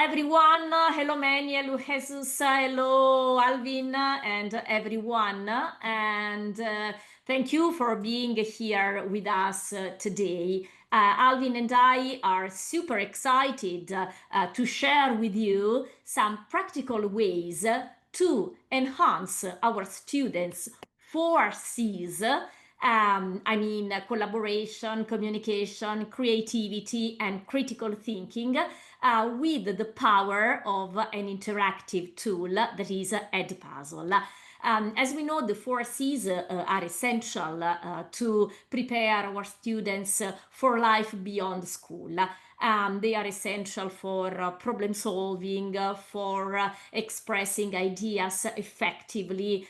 everyone. Hello, Manny. Hello, Jesus. Hello, Alvin, and everyone. And thank you for being here with us today. Alvin and I are super excited to share with you some practical ways to enhance our students' 4 C's. Collaboration, communication, creativity, and critical thinking with the power of an interactive tool that is Edpuzzle. As we know, the 4 C's are essential to prepare our students for life beyond school. They are essential for problem solving, for expressing ideas effectively.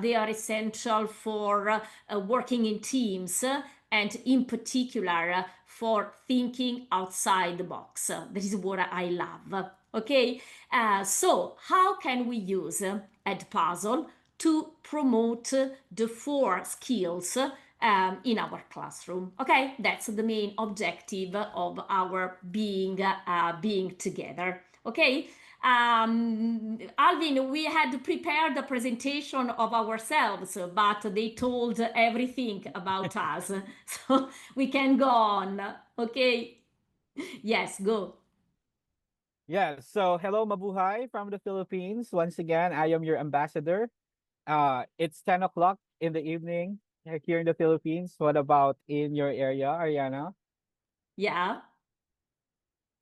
They are essential for working in teams and in particular for thinking outside the box. That is what I love. Okay, so how can we use Edpuzzle to promote the 4 skills in our classroom? Okay, that's the main objective of our being together. Okay, Alvin, we had prepared a presentation of ourselves, but they told everything about us. So we can go on. Okay. Yes, go. Yeah, so hello Mabuhay from the Philippines. Once again, I am your ambassador. It's 10 o'clock in the evening here in the Philippines. What about in your area, Ariana? Yeah.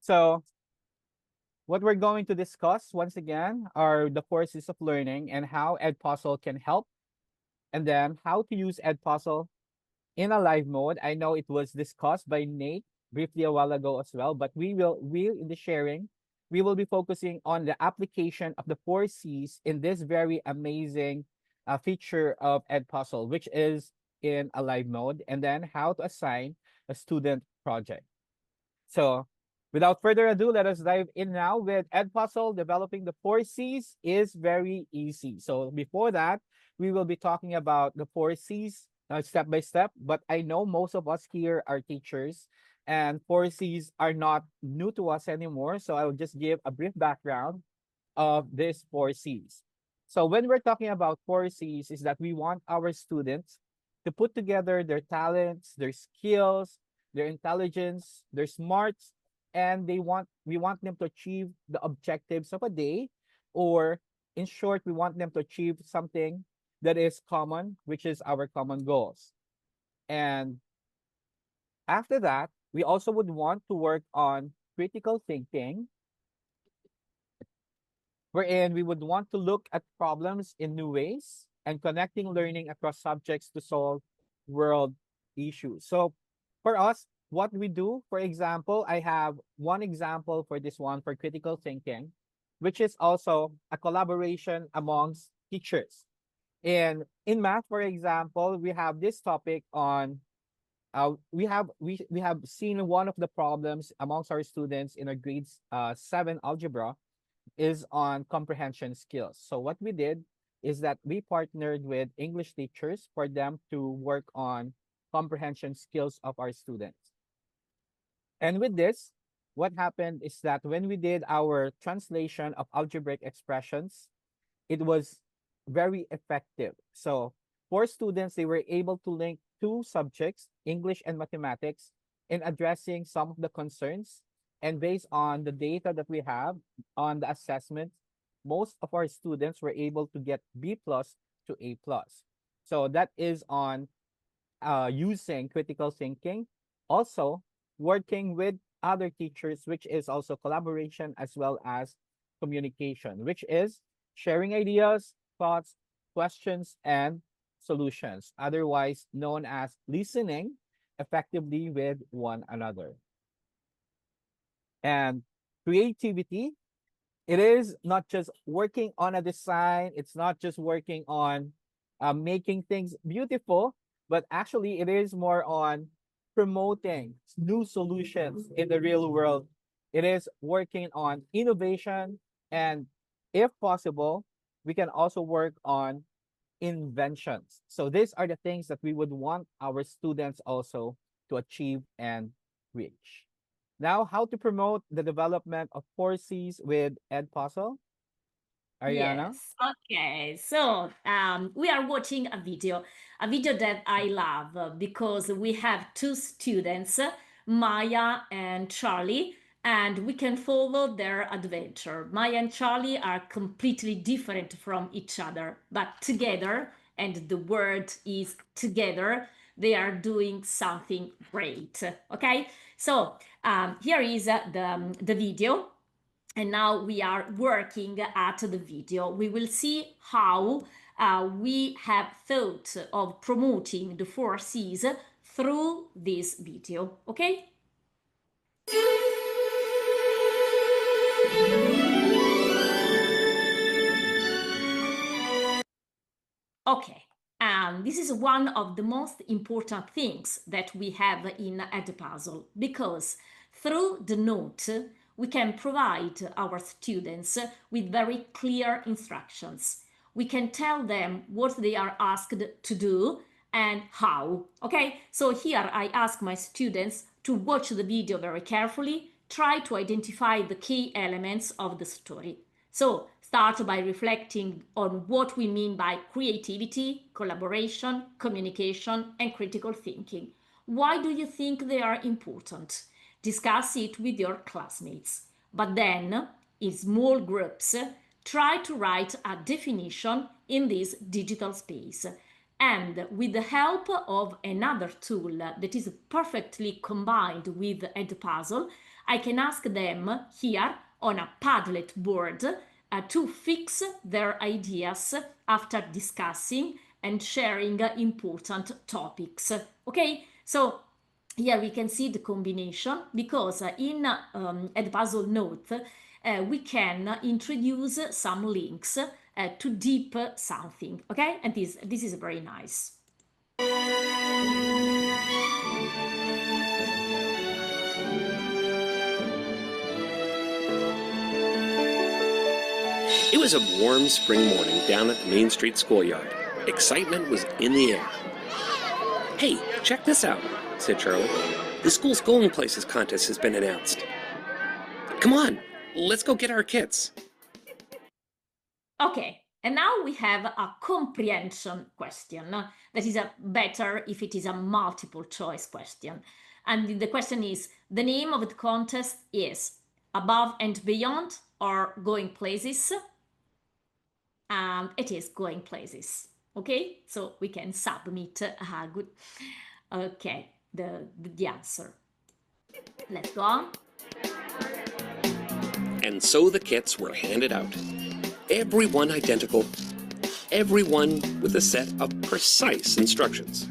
So, what we're going to discuss once again are the courses of learning and how Edpuzzle can help, and then how to use Edpuzzle in a live mode. I know it was discussed by Nate briefly a while ago as well, but we in the sharing, we will be focusing on the application of the 4 C's in this very amazing feature of Edpuzzle, which is in a live mode, and then how to assign a student project. So without further ado, let us dive in now with Edpuzzle. Developing the 4 C's is very easy. So before that, we will be talking about the 4 C's step by step. But I know most of us here are teachers, and 4 C's are not new to us anymore. So I will just give a brief background of these 4 C's. So when we're talking about 4 C's, is that we want our students to put together their talents, their skills, their intelligence, their smarts, and we want them to achieve the objectives of a day, or in short, we want them to achieve something that is common, which is our common goals. And after that, we also would want to work on critical thinking, wherein we would want to look at problems in new ways and connecting learning across subjects to solve world issues. So for us, what we do, for example, I have one example for this one for critical thinking, which is also a collaboration amongst teachers. In math, for example, we have this topic on we have seen one of the problems amongst our students in our grades 7 algebra is on comprehension skills. So what we did is that we partnered with English teachers for them to work on comprehension skills of our students. And with this, what happened is that when we did our translation of algebraic expressions, it was very effective. So for students, they were able to link 2 subjects, English and mathematics, in addressing some of the concerns. And based on the data that we have on the assessment, most of our students were able to get B plus to A plus. So that is on using critical thinking. Also, working with other teachers, which is also collaboration as well as communication, which is sharing ideas, thoughts, questions, and solutions, otherwise known as listening effectively with one another. And creativity, it is not just working on a design, it's not just working on making things beautiful, but actually it is more on promoting new solutions in the real world. It is working on innovation, and if possible, we can also work on inventions. So these are the things that we would want our students also to achieve and reach. Now, how to promote the development of 4Cs with Edpuzzle? Ariana? Yes. Okay. So we are watching a video that I love because we have two students, Maya and Charlie, and we can follow their adventure. Maya and Charlie are completely different from each other, but together, and the word is together, they are doing something great. Okay. So here is the video, and now we are working at the video. We will see how we have thought of promoting the 4Cs through this video, okay? Okay, and this is one of the most important things that we have in Edpuzzle, because through the note we can provide our students with very clear instructions. We can tell them what they are asked to do and how. Okay, so here I ask my students to watch the video very carefully, try to identify the key elements of the story. So start by reflecting on what we mean by creativity, collaboration, communication, and critical thinking. Why do you think they are important? Discuss it with your classmates. But then, in small groups, try to write a definition in this digital space. And with the help of another tool that is perfectly combined with Edpuzzle, I can ask them here on a Padlet board to fix their ideas after discussing and sharing important topics. Okay, so here we can see the combination, because in Edpuzzle Note we can introduce some links to deep something, okay? And this is very nice. It was a warm spring morning down at the Main Street schoolyard. Excitement was in the air. "Hey, check this out," said Charlie. "The school's Going Places contest has been announced. Come on, let's go get our kits." Okay, and now we have a comprehension question. That is better if it is a multiple choice question. And the question is, the name of the contest is Above and Beyond or Going Places? It is Going Places. Okay, so we can submit good. Okay, the answer. Let's go on. And so the kits were handed out. Everyone identical, everyone with a set of precise instructions.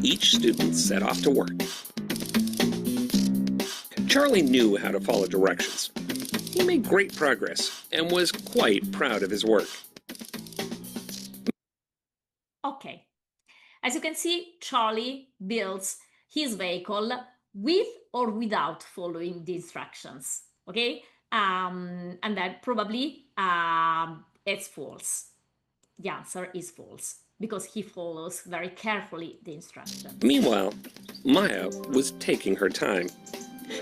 Each student set off to work. Charlie knew how to follow directions. He made great progress and was quite proud of his work. Okay, as you can see, Charlie builds his vehicle with or without following the instructions, okay? And then probably it's false. The answer is false, because he follows very carefully the instructions. Meanwhile, Maya was taking her time.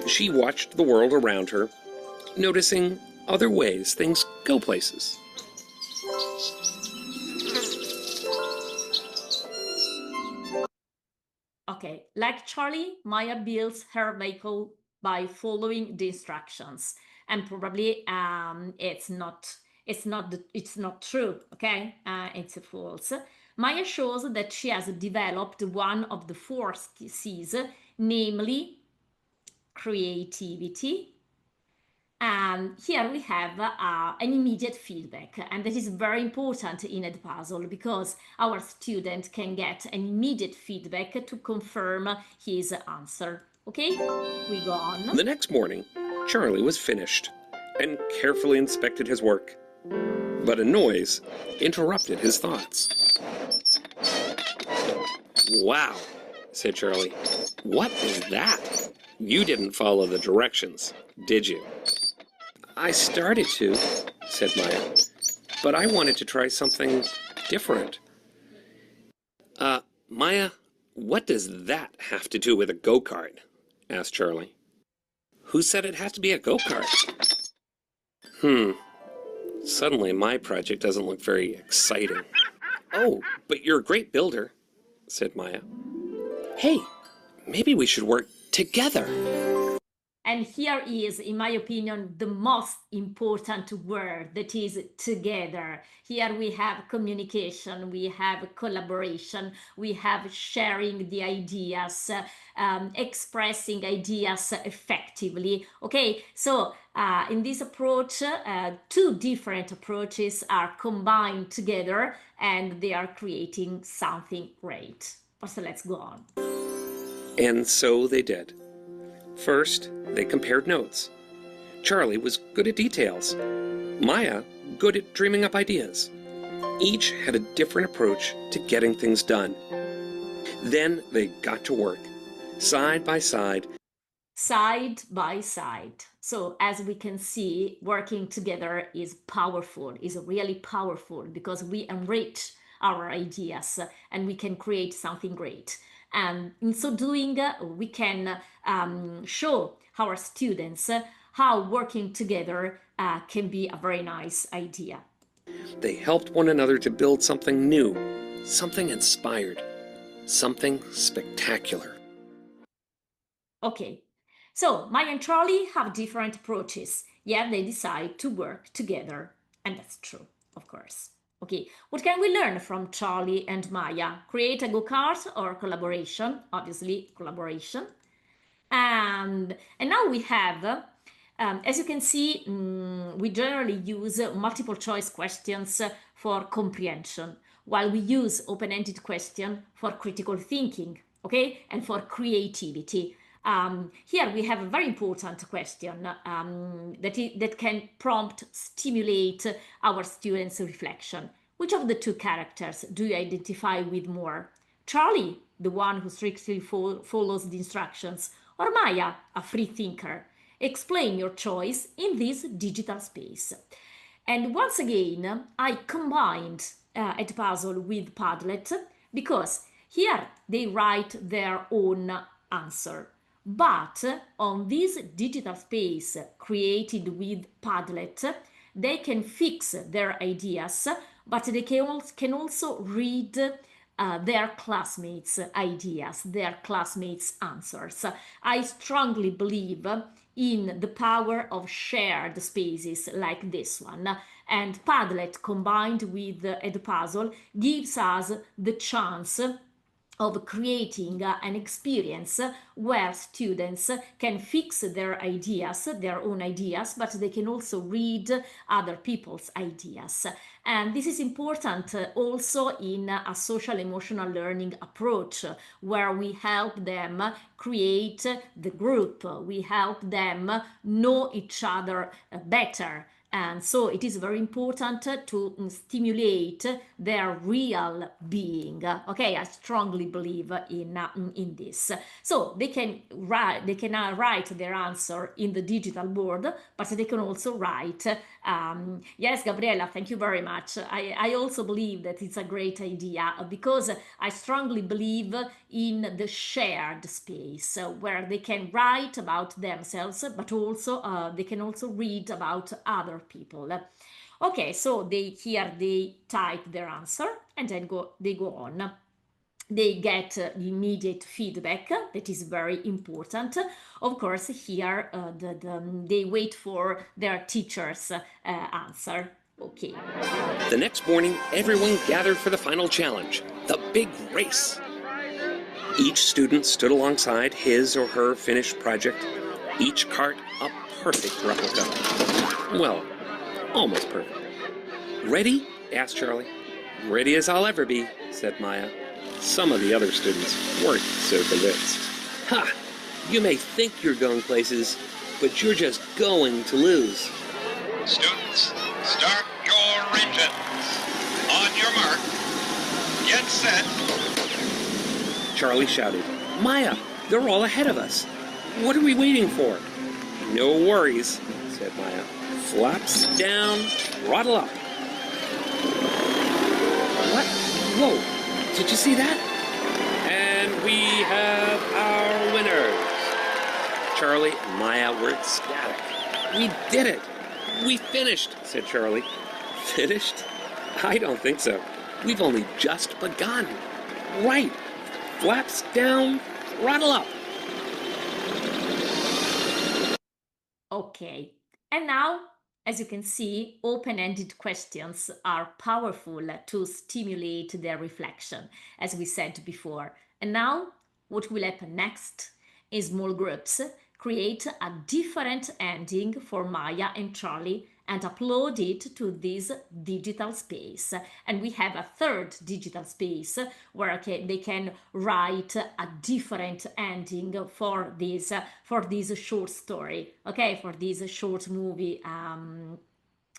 She watched the world around her, noticing other ways things go places. Okay, like Charlie, Maya builds her vehicle by following the instructions, and probably it's not true. Okay, it's false. Maya shows that she has developed one of the 4Cs, namely creativity. And here we have an immediate feedback, and that is very important in Edpuzzle, because our student can get an immediate feedback to confirm his answer. Okay, we go on. The next morning, Charlie was finished and carefully inspected his work. But a noise interrupted his thoughts. "Wow," said Charlie. "What is that? You didn't follow the directions, did you?" "I started to," said Maya, "but I wanted to try something different." Maya, what does that have to do with a go-kart?" asked Charlie. Who said it has to be a go-kart? Suddenly my project doesn't look very exciting. Oh, but you're a great builder, said Maya. Hey, maybe we should work together. And here is, in my opinion, the most important word, that is together. Here we have communication, we have collaboration, we have sharing the ideas, expressing ideas effectively. Okay, so in this approach, two different approaches are combined together and they are creating something great. So let's go on. And so they did. First, they compared notes. Charlie was good at details. Maya, good at dreaming up ideas. Each had a different approach to getting things done. Then they got to work, side by side. Side by side. So as we can see, working together is powerful, is really powerful, because we enrich our ideas and we can create something great. And in so doing, we can show our students how working together can be a very nice idea. They helped one another to build something new, something inspired, something spectacular. Okay, so Maya and Charlie have different approaches, yet they decide to work together. And that's true, of course. Okay, what can we learn from Charlie and Maya? Create a go-kart or collaboration? Obviously, collaboration. And now we have, as you can see, we generally use multiple choice questions for comprehension, while we use open-ended question for critical thinking, okay, and for creativity. Here we have a very important question that can prompt, stimulate our students' reflection. Which of the two characters do you identify with more? Charlie, the one who strictly follows the instructions, or Maya, a free thinker? Explain your choice in this digital space. And once again, I combined Edpuzzle with Padlet because here they write their own answer. But on this digital space created with Padlet, they can fix their ideas, but they can also read their classmates' ideas, their classmates' answers. I strongly believe in the power of shared spaces like this one. And Padlet combined with Edpuzzle gives us the chance of creating an experience where students can fix their ideas, their own ideas, but they can also read other people's ideas. And this is important also in a social emotional learning approach, where we help them create the group, we help them know each other better. And so it is very important to stimulate their real being. Okay, I strongly believe in this. So they can write their answer in the digital board, but they can also write. Yes, Gabriela, thank you very much. I also believe that it's a great idea because I strongly believe in the shared space where they can write about themselves, but also they can also read about other people. Okay, so they type their answer and then they go on. They get immediate feedback, that is very important. Of course, here they wait for their teacher's answer. Okay. The next morning, everyone gathered for the final challenge, the big race. Each student stood alongside his or her finished project, each cart a perfect replica. Well, almost perfect. Ready? Asked Charlie. Ready as I'll ever be, said Maya. Some of the other students weren't so convinced. Ha! You may think you're going places, but you're just going to lose. Students, start your engines. On your mark. Get set. Charlie shouted, Maya, they're all ahead of us. What are we waiting for? No worries, said Maya. Flaps down, throttle up. What? Whoa, did you see that? And we have our winners. Charlie, and Maya were ecstatic. We did it! We finished, said Charlie. Finished? I don't think so. We've only just begun. Right. Flaps down, throttle up. Okay, and now, as you can see, open-ended questions are powerful to stimulate their reflection, as we said before. And now, what will happen next? In small groups, create a different ending for Maya and Charlie and upload it to this digital space. And we have a third digital space where they can write a different ending for this short story, okay, for this short movie.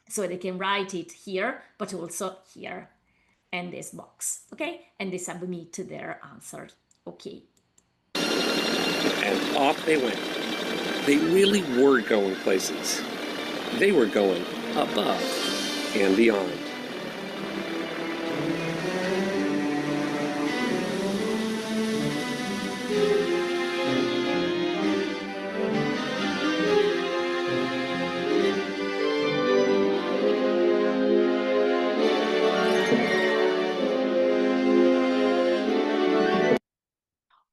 So they can write it here, but also here in this box, okay? And they submit their answer, okay. And off they went. They really were going places. They were going above and beyond.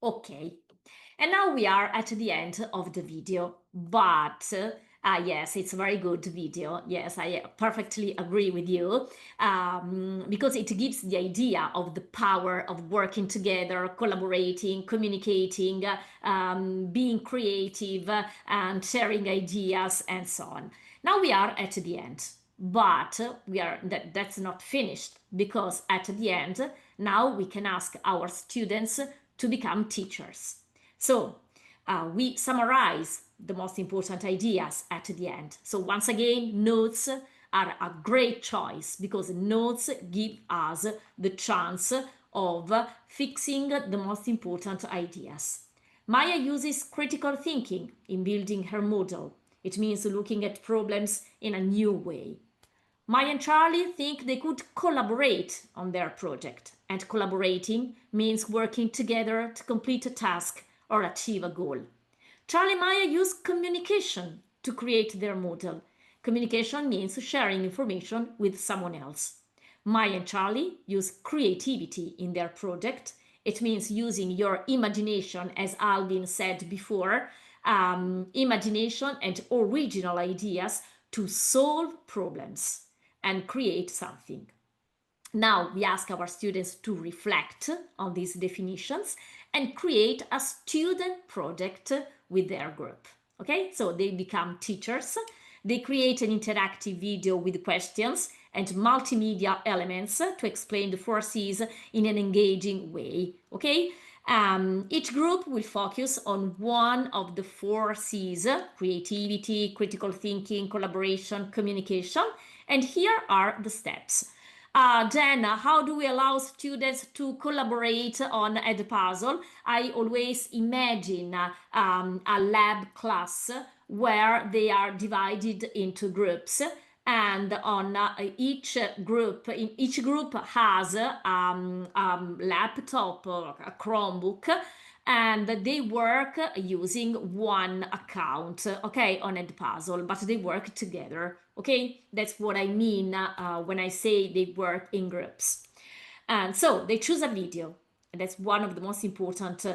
Okay, and now we are at the end of the video, but yes, it's a very good video. Yes, I perfectly agree with you, because it gives the idea of the power of working together, collaborating, communicating, being creative, and sharing ideas, and so on. Now we are at the end, but that's not finished, because at the end, now we can ask our students to become teachers. So we summarize the most important ideas at the end. So once again, notes are a great choice because notes give us the chance of fixing the most important ideas. Maya uses critical thinking in building her model. It means looking at problems in a new way. Maya and Charlie think they could collaborate on their project, and collaborating means working together to complete a task or achieve a goal. Charlie and Maya use communication to create their model. Communication means sharing information with someone else. Maya and Charlie use creativity in their project. It means using your imagination, as Alvin said before, imagination and original ideas to solve problems and create something. Now we ask our students to reflect on these definitions and create a student project with their group. Okay, so they become teachers. They create an interactive video with questions and multimedia elements to explain the 4 C's in an engaging way. Okay, each group will focus on one of the 4 C's: creativity, critical thinking, collaboration, communication. And here are the steps. Then, how do we allow students to collaborate on Edpuzzle? I always imagine a lab class where they are divided into groups, and on each group has a laptop or a Chromebook, and they work using one account, okay, on Edpuzzle, but they work together, okay? That's what I mean when I say they work in groups. And so they choose a video. That's one of the most important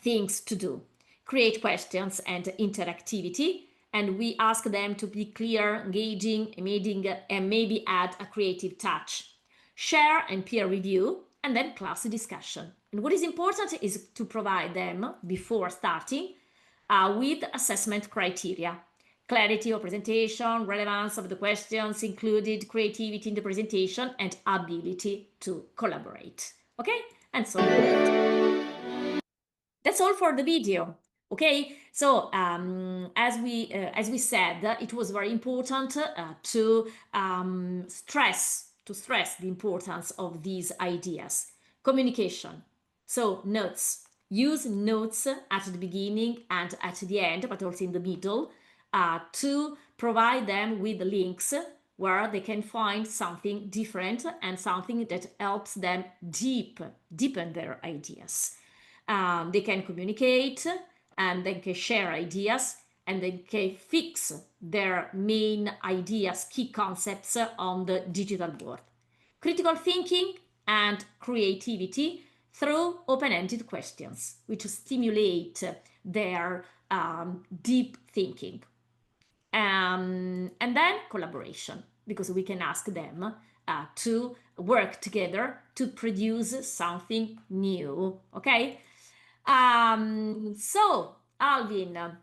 things to do. Create questions and interactivity, and we ask them to be clear, engaging, and maybe add a creative touch. Share and peer review, and then class discussion. And what is important is to provide them, before starting, with assessment criteria. Clarity of presentation, relevance of the questions included, creativity in the presentation, and ability to collaborate. Okay? And so that's all for the video. Okay, so as we said, it was very important to stress the importance of these ideas. Communication. So notes. Use notes at the beginning and at the end, but also in the middle, to provide them with links where they can find something different and something that helps them deepen their ideas. They can communicate and they can share ideas, and they can fix their main ideas, key concepts on the digital board. Critical thinking and creativity through open-ended questions, which stimulate their deep thinking. And then collaboration, because we can ask them to work together to produce something new. Okay. So Alvin,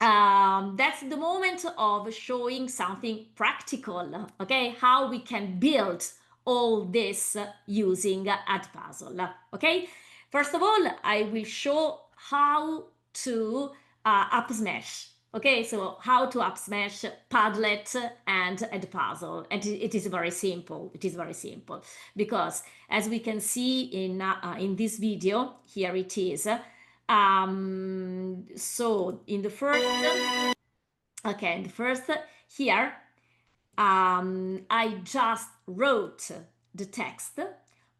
that's the moment of showing something practical. Okay, how we can build all this using Edpuzzle. Okay, first of all, I will show how to up smash. Okay, so how to up smash Padlet and Edpuzzle, and it is very simple. It is very simple because, as we can see in this video, here it is. So in the first, here, I just wrote the text,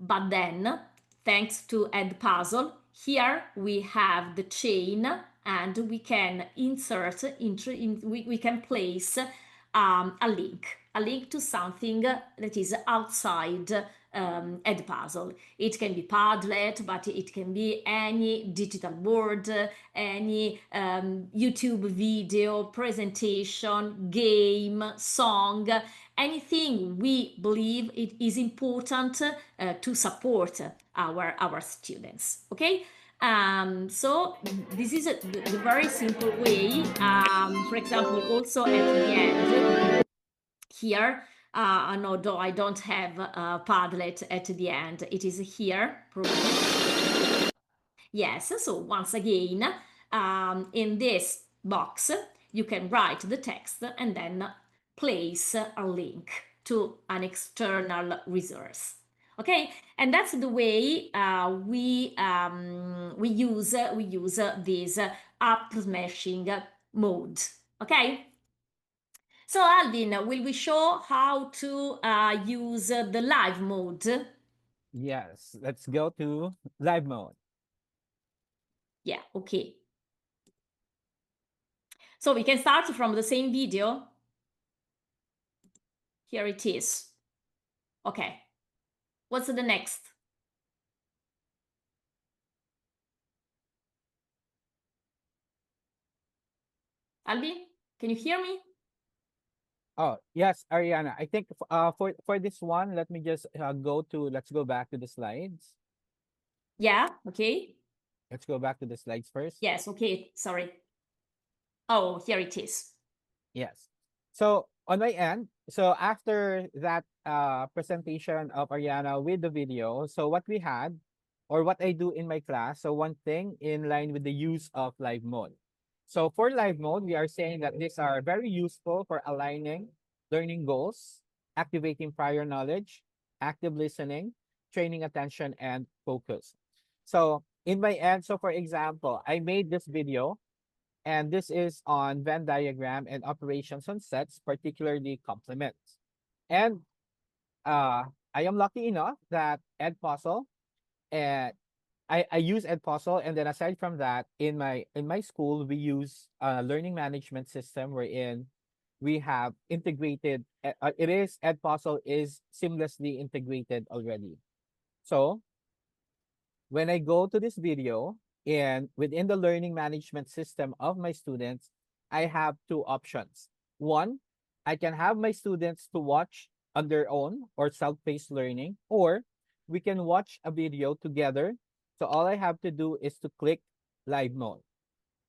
but then thanks to Edpuzzle, here we have the chain, and we can insert, we can place a link to something that is outside Edpuzzle. It can be Padlet, but it can be any digital board, any YouTube video, presentation, game, song, anything we believe it is important to support our students. Okay. So this is the very simple way. For example, also at the end here, no, I don't have Padlet at the end. It is here. Yes, so once again, in this box, you can write the text and then place a link to an external resource. Okay, and that's the way we use this up smashing mode. Okay. So Alvin, will we show how to use the live mode? Yes, let's go to live mode. Yeah, okay. So we can start from the same video. Here it is. Okay. What's the next? Alvin, can you hear me? Oh, yes, Ariana. I think for this one, let me just let's go back to the slides. Yeah, okay. Let's go back to the slides first. Yes, okay, sorry. Oh, here it is. Yes. So on my end, so after that presentation of Ariana with the video, so what we had, or what I do in my class, so one thing in line with the use of live mode. So for live mode, we are saying that these are very useful for aligning learning goals, activating prior knowledge, active listening, training attention, and focus. So in my end, so for example, I made this video, and this is on Venn diagram and operations on sets, particularly complements. And I am lucky enough that Edpuzzle, and I use Edpuzzle, and then aside from that, in my school we use a learning management system wherein we have integrated. Edpuzzle is seamlessly integrated already. So when I go to this video, and within the learning management system of my students, I have two options. One, I can have my students to watch on their own or self-paced learning, or we can watch a video together. So all I have to do is to click live mode.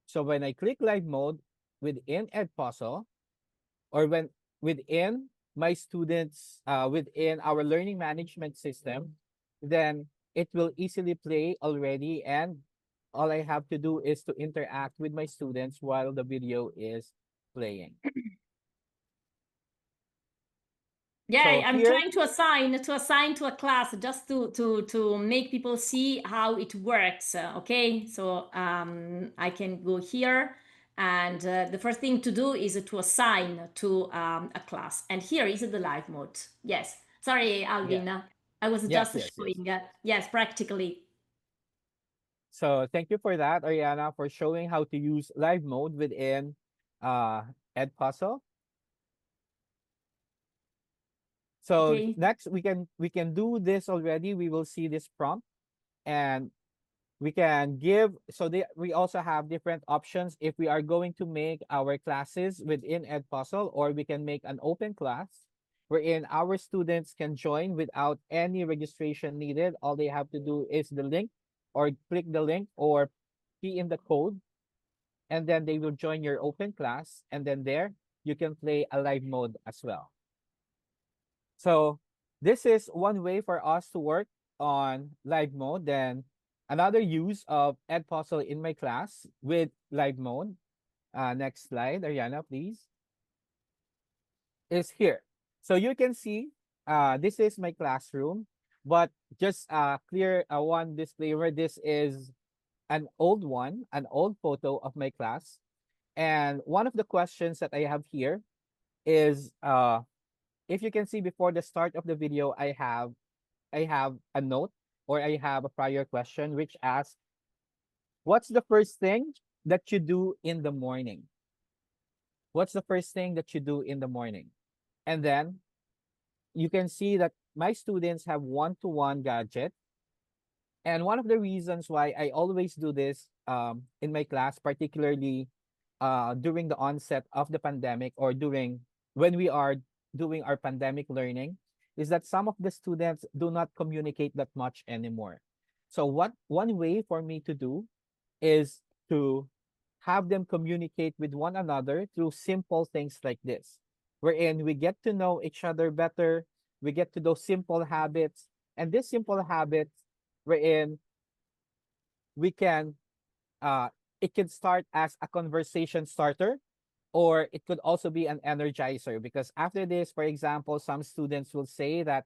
So when I click live mode within Edpuzzle, or when within my students, within our learning management system, then it will easily play already, and all I have to do is to interact with my students while the video is playing. Yeah, So I'm here, trying to assign to a class just to make people see how it works. Okay, so I can go here, and the first thing to do is to assign to a class. And here is the live mode. Yes, sorry, Alvin. yeah, I was yes, just yes, yes. showing. Yes, practically. So thank you for that, Ariana, for showing how to use live mode within Edpuzzle. So Okay. next we can do this already. We will see this prompt, and we can give, so we also have different options if we are going to make our classes within Edpuzzle, or we can make an open class wherein our students can join without any registration needed. All they have to do is the link, or click the link, or key in the code, and then they will join your open class, and then there you can play a live mode as well. So this is one way for us to work on live mode. Then another use of Edpuzzle in my class with live mode, next slide, Ariana, please, is here. So you can see, this is my classroom, but just clear one disclaimer, this is an old one, an old photo of my class. And one of the questions that I have here is, if you can see before the start of the video, I have a note, or I have a prior question which asks, what's the first thing that you do in the morning? What's the first thing that you do in the morning? And then you can see that my students have one-to-one gadget. And one of the reasons why I always do this in my class, particularly during the onset of the pandemic, or during when we are doing our pandemic learning, is that some of the students do not communicate that much anymore. So what one way for me to do is to have them communicate with one another through simple things like this, wherein we get to know each other better, we get to those simple habits, and these simple habits wherein we can it can start as a conversation starter, or it could also be an energizer, because after this, for example, some students will say that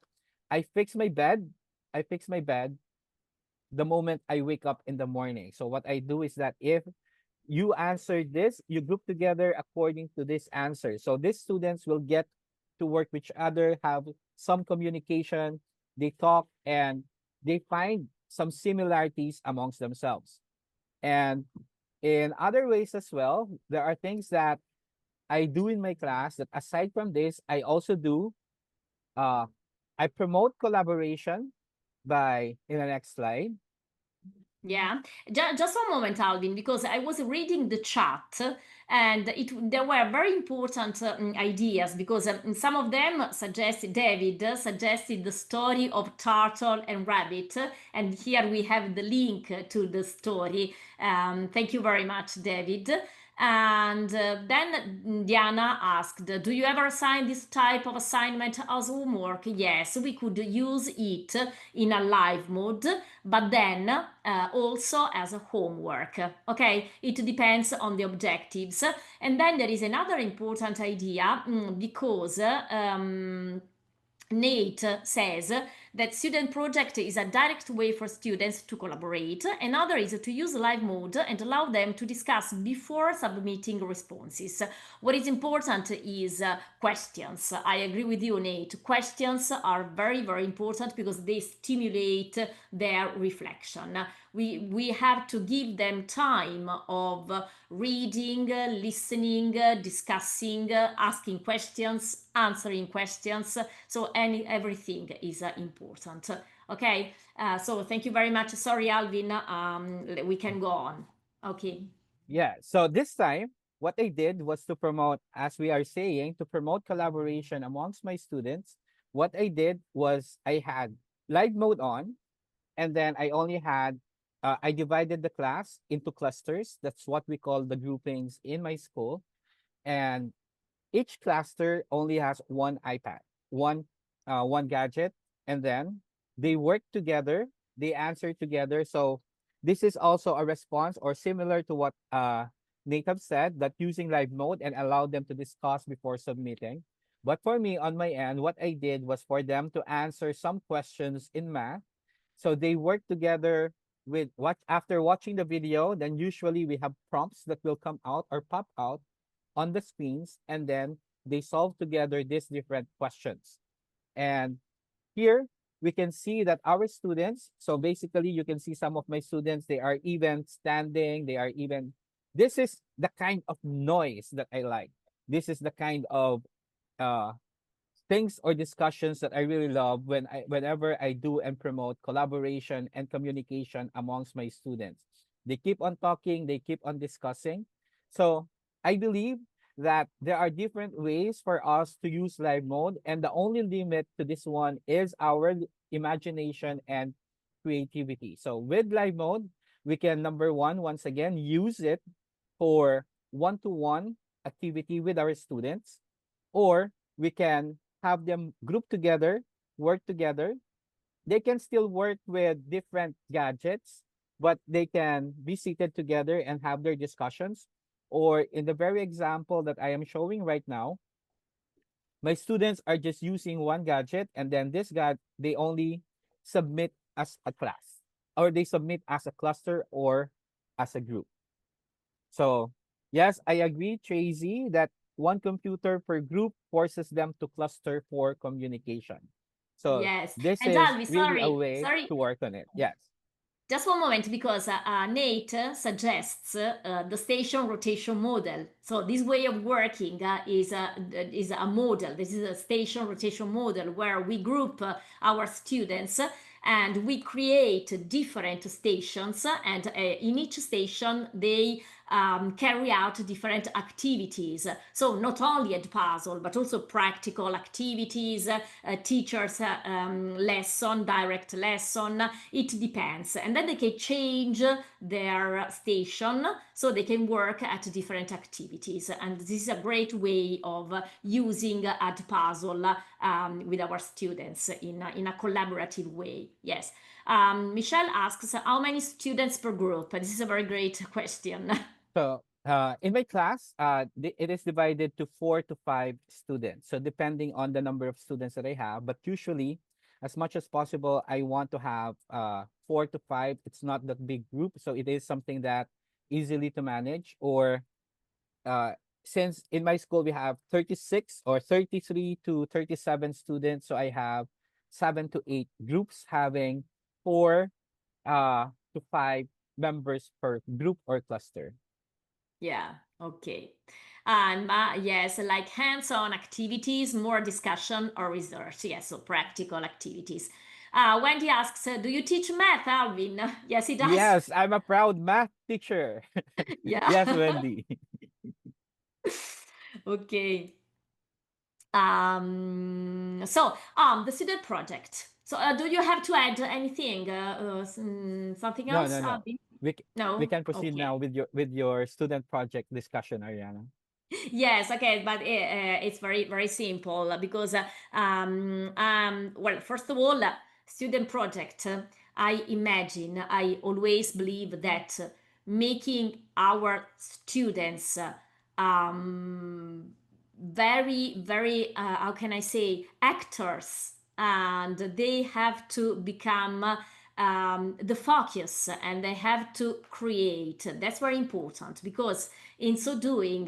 I fix my bed, I fix my bed the moment I wake up in the morning. So what I do is that if you answer this, you group together according to this answer. So these students will get to work with each other, have some communication, they talk, and they find some similarities amongst themselves. And in other ways as well, there are things that I do in my class that aside from this, I also do, uh, I promote collaboration by, in the next slide. Yeah, just one moment, Alvin, because I was reading the chat, and there were very important ideas, because some of them suggested, David suggested the story of Turtle and Rabbit, and here we have the link to the story. Thank you very much, David. And then Diana asked, do you ever assign this type of assignment as homework? Yes, we could use it in a live mode, but then also as a homework. Okay, it depends on the objectives. And then there is another important idea, because Nate says that student project is a direct way for students to collaborate. Another is to use live mode and allow them to discuss before submitting responses. What is important is questions. I agree with you, Nate. Questions are very, very important because they stimulate their reflection. We have to give them time of reading, listening, discussing, asking questions, answering questions. So everything is important. Okay, so thank you very much. Sorry, Alvin, we can go on. Okay. Yeah, so this time, what I did was to promote, as we are saying, to promote collaboration amongst my students. What I did was I had live mode on, and then I only had, I divided the class into clusters. That's what we call the groupings in my school. And each cluster only has one iPad, one gadget, and then they work together, they answer together. So this is also a response, or similar to what Nathan said, that using live mode and allow them to discuss before submitting. But for me, on my end, what I did was for them to answer some questions in math. So they work together with what, after watching the video, then usually we have prompts that will come out or pop out on the screens, and then they solve together these different questions. And here we can see that our students, so basically you can see some of my students, they are even standing, they are even, this is the kind of noise that I like. This is the kind of uh things or discussions that I really love whenever I do and promote collaboration and communication amongst my students. They keep on talking, they keep on discussing. So I believe that there are different ways for us to use live mode, and the only limit to this one is our imagination and creativity. So with live mode, we can, number one, once again, use it for one-to-one activity with our students, or we can have them group together, work together. They can still work with different gadgets, but they can be seated together and have their discussions. Or in the very example that I am showing right now, my students are just using one gadget, and then they only submit as a class, or they submit as a cluster or as a group. So yes, I agree, Tracy, that one computer per group forces them to cluster for communication. So Yes. this And is Alvi, really a sorry, way sorry. to work on it. Yes. Just one moment, because Nate suggests the station rotation model. So this way of working is a model. This is a station rotation model where we group our students and we create different stations, and in each station they carry out different activities. So not only Edpuzzle, but also practical activities, teachers' lesson, direct lesson. It depends, and then they can change their station so they can work at different activities. And this is a great way of using Edpuzzle with our students in a collaborative way. Yes. Michelle asks, how many students per group? This is a very great question. So in my class, it is divided to 4 to 5 students. So depending on the number of students that I have, but usually, as much as possible, I want to have 4 to 5. It's not that big group, so it is something that easily to manage. Or uh, since in my school we have 36 or 33 to 37 students, so I have 7 to 8 groups having 4 to 5 members per group or cluster. Yeah, okay. And yes, like hands-on activities, more discussion or research. Yes, so practical activities. Wendy asks, do you teach math, Alvin? Yes, he does. Yes, I'm a proud math teacher. Yeah. Yes, Wendy. Okay. The student project. So, do you have to add anything? Something No, else, no, no. Alvin? We No? can proceed Okay. now with your student project discussion, Ariana. Yes, okay, but it's very, very simple because, well, first of all, student project, I always believe that making our students um, very, very, how can I say, actors, and they have to become the focus, and they have to create. That's very important because in so doing,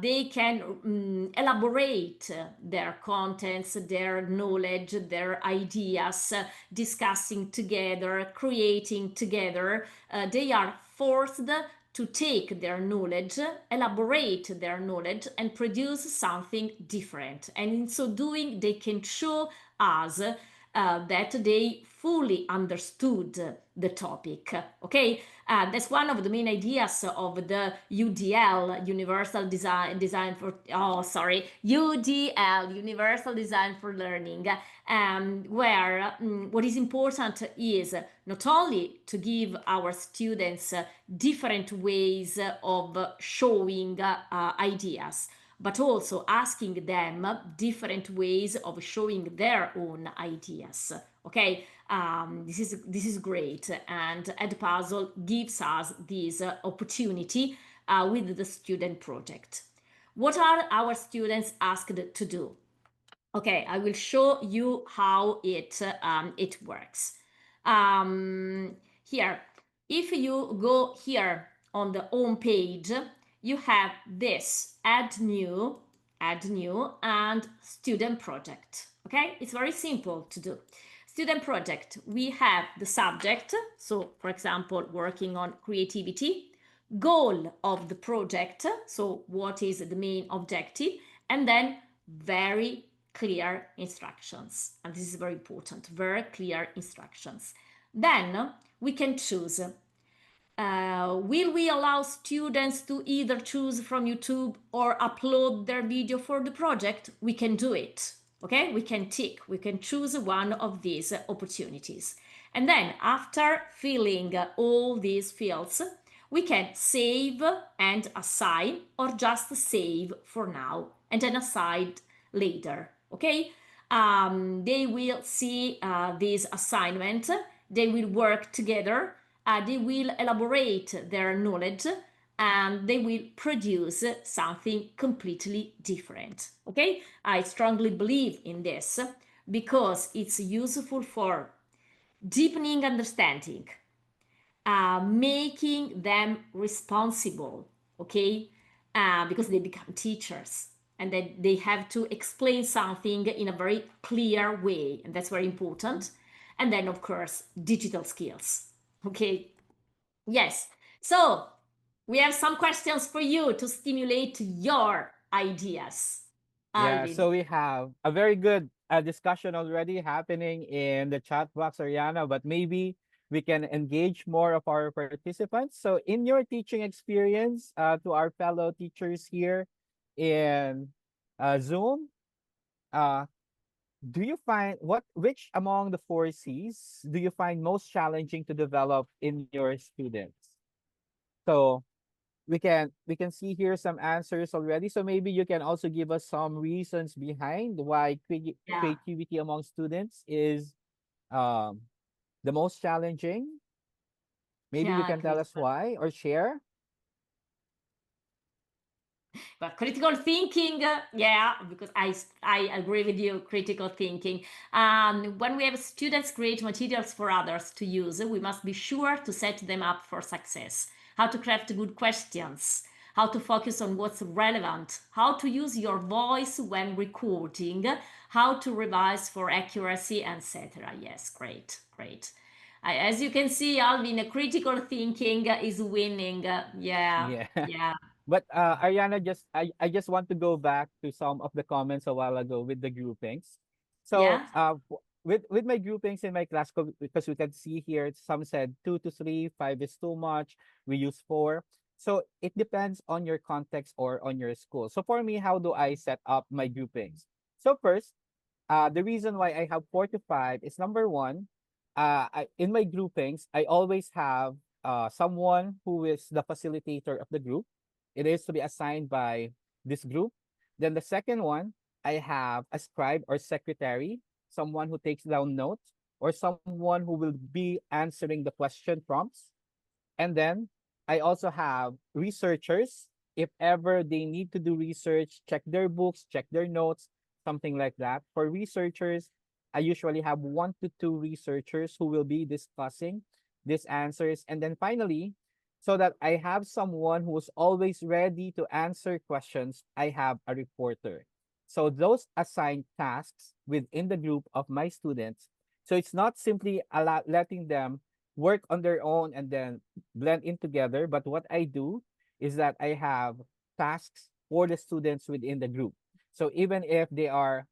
they can elaborate their contents, their knowledge, their ideas, discussing together, creating together. They are forced to take their knowledge, elaborate their knowledge, and produce something different. And in so doing, they can show us that they fully understood the topic. Okay, that's one of the main ideas of the UDL, Universal Design for. Oh, sorry, UDL, Universal Design for Learning, where what is important is not only to give our students different ways of showing ideas, but also asking them different ways of showing their own ideas. Okay, this is great, and Edpuzzle gives us this opportunity with the student project. What are our students asked to do? Okay, I will show you how it works. Here, if you go here on the home page, you have this add new, and student project. Okay, it's very simple to do. Student project, we have the subject, so for example, working on creativity, goal of the project, so what is the main objective, and then very clear instructions. And this is very important, very clear instructions. Then we can choose. Will we allow students to either choose from YouTube or upload their video for the project? We can do it. Okay, we can tick, we can choose one of these opportunities. And then after filling all these fields, we can save and assign, or just save for now and then assign later. Okay, they will see this assignment, they will work together, they will elaborate their knowledge, and they will produce something completely different. Okay, I strongly believe in this because it's useful for deepening understanding, making them responsible. Okay, because they become teachers and then they have to explain something in a very clear way, and that's very important. And then of course digital skills. Okay, yes, so we have some questions for you to stimulate your ideas, Yeah, Alvin. so we have a very good discussion already happening in the chat box, Ariana, but maybe we can engage more of our participants. So, in your teaching experience, to our fellow teachers here in Zoom, uh, do you find which among the four C's do you find most challenging to develop in your students? So, we can see here some answers already. So maybe you can also give us some reasons behind why Yeah, creativity among students is um the most challenging. Maybe you yeah, can tell great. us why or share. But critical thinking, yeah, because I agree with you. Critical thinking. When we have students create materials for others to use, we must be sure to set them up for success. How to craft good questions, how to focus on what's relevant, how to use your voice when recording, how to revise for accuracy, etc. Yes, great, great. As you can see, Alvin, critical thinking is winning. Yeah, Yeah. yeah, But Ariana, I just want to go back to some of the comments a while ago with the groupings. So yeah. with my groupings in my class, because we can see here, some said 2 to 3, 5 is too much. We use 4. So it depends on your context or on your school. So for me, how do I set up my groupings? So first, the reason why I have 4 to 5 is number one, in my groupings, I always have someone who is the facilitator of the group. It is to be assigned by this group. Then the second one, I have a scribe or secretary, someone who takes down notes, or someone who will be answering the question prompts. And then I also have researchers. If ever they need to do research, check their books, check their notes, something like that. For researchers, I usually have 1 to 2 researchers who will be discussing these answers. And then finally, so that I have someone who's always ready to answer questions, I have a reporter. So those assigned tasks within the group of my students. So it's not simply letting them work on their own and then blend in together. But what I do is that I have tasks for the students within the group. So even if they are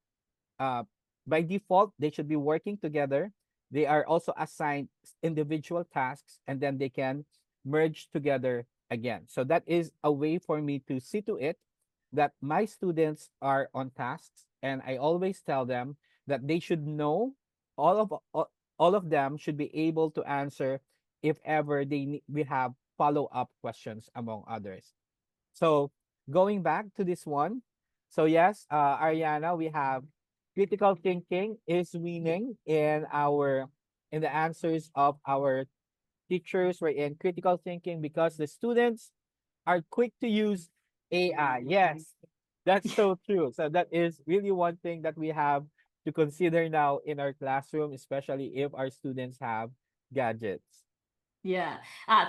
uh, by default, they should be working together. They are also assigned individual tasks and then they can merge together again. So that is a way for me to see to it that my students are on tasks, and I always tell them that they should know all of them should be able to answer if ever we have follow-up questions among others. So going back to this one, so yes, Ariana, we have critical thinking is winning in the answers of our teachers. We're in critical thinking because the students are quick to use AI. Yes, that's so true. So that is really one thing that we have to consider now in our classroom, especially if our students have gadgets. Yeah,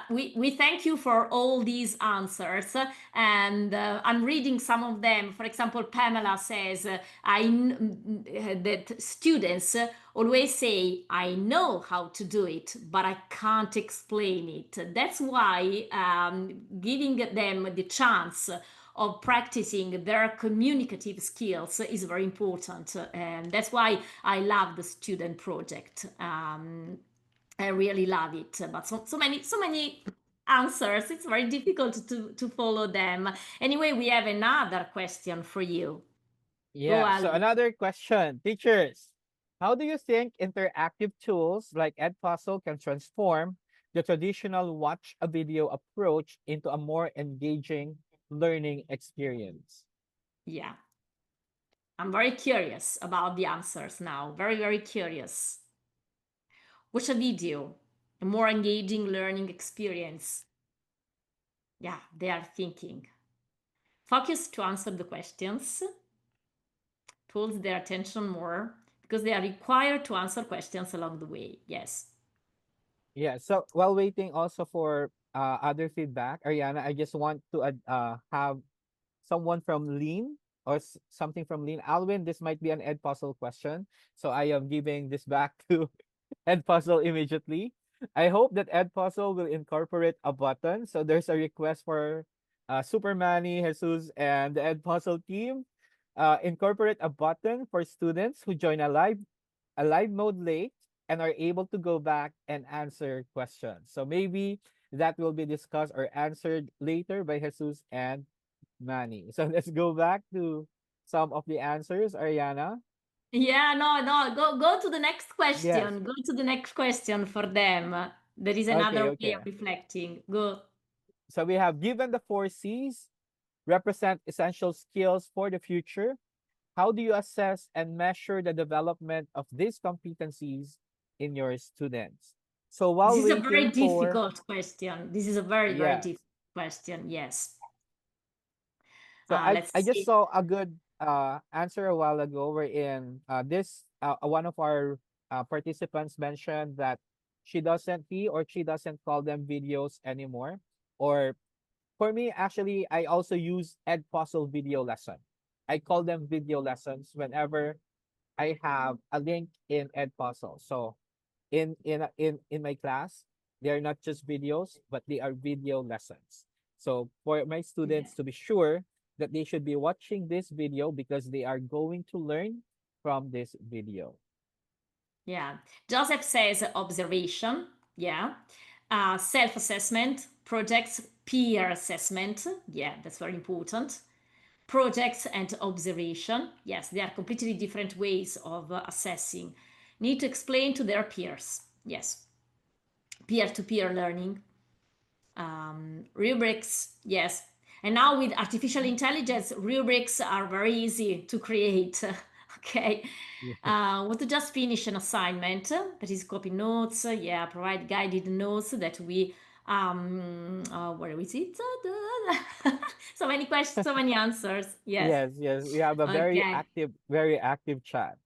we thank you for all these answers, and I'm reading some of them. For example, Pamela says, that students always say, "I know how to do it, but I can't explain it." That's why giving them the chance of practicing their communicative skills is very important, and that's why I love the student project. I really love it, but so many answers. It's very difficult to follow them. Anyway, we have another question for you. Go, Yeah. So Alvin. another question, teachers, how do you think interactive tools like Edpuzzle can transform the traditional watch a video approach into a more engaging learning experience? Yeah, I'm very curious about the answers now. Very, very curious. Watch a video, a more engaging learning experience. Yeah, they are thinking. Focus to answer the questions, pulls their attention more because they are required to answer questions along the way. Yes. Yeah. So while waiting also for other feedback, Ariana, I just want to have someone from Lean or something from Lean. Alwin, this might be an Edpuzzle question. So I am giving this back to Edpuzzle immediately. I hope that Edpuzzle will incorporate a button. So there's a request for Super Manny, Jesus, and the Edpuzzle team. Incorporate a button for students who join a live mode late and are able to go back and answer questions. So maybe that will be discussed or answered later by Jesus and Manny. So let's go back to some of the answers, Ariana. Yeah, no, no, go to the next Yes. question. Go to the next question for them. There is Okay, another way okay. of reflecting. Go. So we have given the four C's represent essential skills for the future. How do you assess and measure the development of these competencies in your students? So This while is a very waiting for, difficult question. This is a very, very yes. difficult question. Yes. So Let's I just see. saw a good answer a while ago wherein this one of our participants mentioned that he or she doesn't call them videos anymore. Or for me, actually, I also use Edpuzzle video lesson. I call them video lessons whenever I have a link in Edpuzzle. So in my class, they are not just videos, but they are video lessons. So for my Yeah. students to be sure that they should be watching this video because they are going to learn from this video. Yeah. Joseph says observation. Yeah. Self-assessment, projects, peer assessment. Yeah, that's very important. Projects and observation. Yes, they are completely different ways of assessing. Need to explain to their peers. Yes. Peer-to-peer learning. Rubrics. Yes. And now with artificial intelligence, rubrics are very easy to create. Okay. Yeah. Want to just finish an assignment that is copy notes. Yeah, provide guided notes that we where is it? So many questions, so many answers. Yes. Yes, yes. We have a Okay. very active chat.